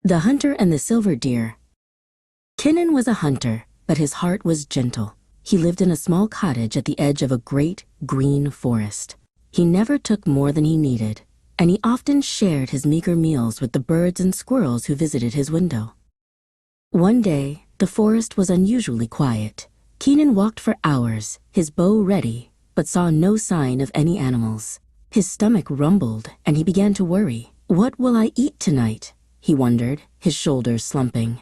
The Hunter and the Silver Deer. Kinnan was a hunter, but his heart was gentle. He lived in a small cottage at the edge of a great green forest. He never took more than he needed, and he often shared his meager meals with the birds and squirrels who visited his window. One day, the forest was unusually quiet. Kinnan walked for hours, his bow ready, but saw no sign of any animals. His stomach rumbled, and he began to worry. "What will I eat tonight?" he wondered, his shoulders slumping.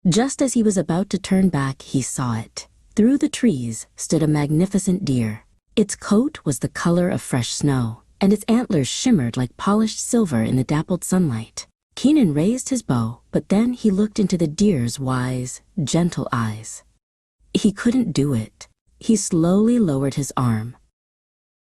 Just as he was about to turn back, he saw it. Through the trees stood a magnificent deer. Its coat was the color of fresh snow, and its antlers shimmered like polished silver in the dappled sunlight. Kinnan raised his bow, but then he looked into the deer's wise, gentle eyes. He couldn't do it. He slowly lowered his arm.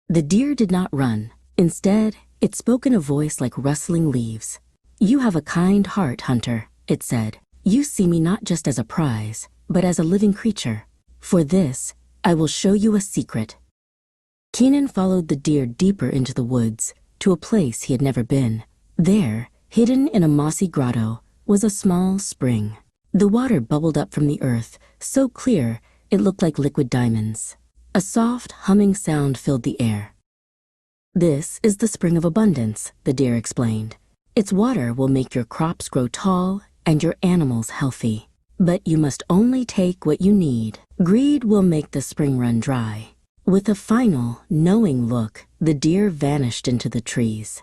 The deer did not run. Instead, it spoke in a voice like rustling leaves. "You have a kind heart, Hunter," it said. "You see me not just as a prize, but as a living creature. For this, I will show you a secret." Kinnan followed the deer deeper into the woods, to a place he had never been. There, hidden in a mossy grotto, was a small spring. The water bubbled up from the earth, so clear it looked like liquid diamonds. A soft, humming sound filled the air. "This is the spring of abundance," the deer explained. "Its water will make your crops grow tall and your animals healthy. But you must only take what you need. Greed will make the spring run dry." With a final, knowing look, the deer vanished into the trees.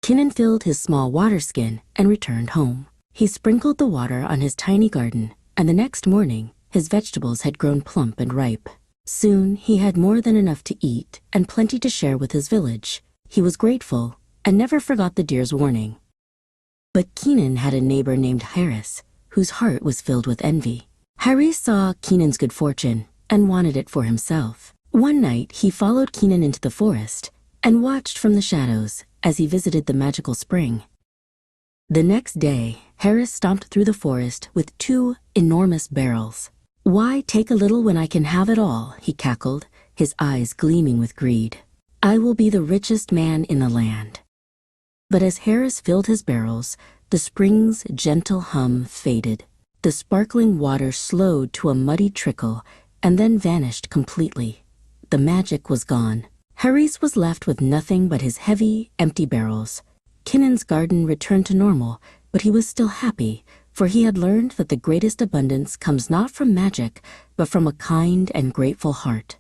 Kinnan filled his small water skin and returned home. He sprinkled the water on his tiny garden, and the next morning, his vegetables had grown plump and ripe. Soon, he had more than enough to eat and plenty to share with his village. He was grateful and never forgot the deer's warning. But Kinnan had a neighbor named Harris, whose heart was filled with envy. Harry saw Kinnan's good fortune and wanted it for himself. One night, he followed Kinnan into the forest and watched from the shadows as he visited the magical spring. The next day, Harris stomped through the forest with 2 enormous barrels. "Why take a little when I can have it all?" he cackled, his eyes gleaming with greed. "I will be the richest man in the land." But as Harris filled his barrels, the spring's gentle hum faded. The sparkling water slowed to a muddy trickle and then vanished completely. The magic was gone. Harry's was left with nothing but his heavy, empty barrels. Kinnan's garden returned to normal, but he was still happy, for he had learned that the greatest abundance comes not from magic, but from a kind and grateful heart.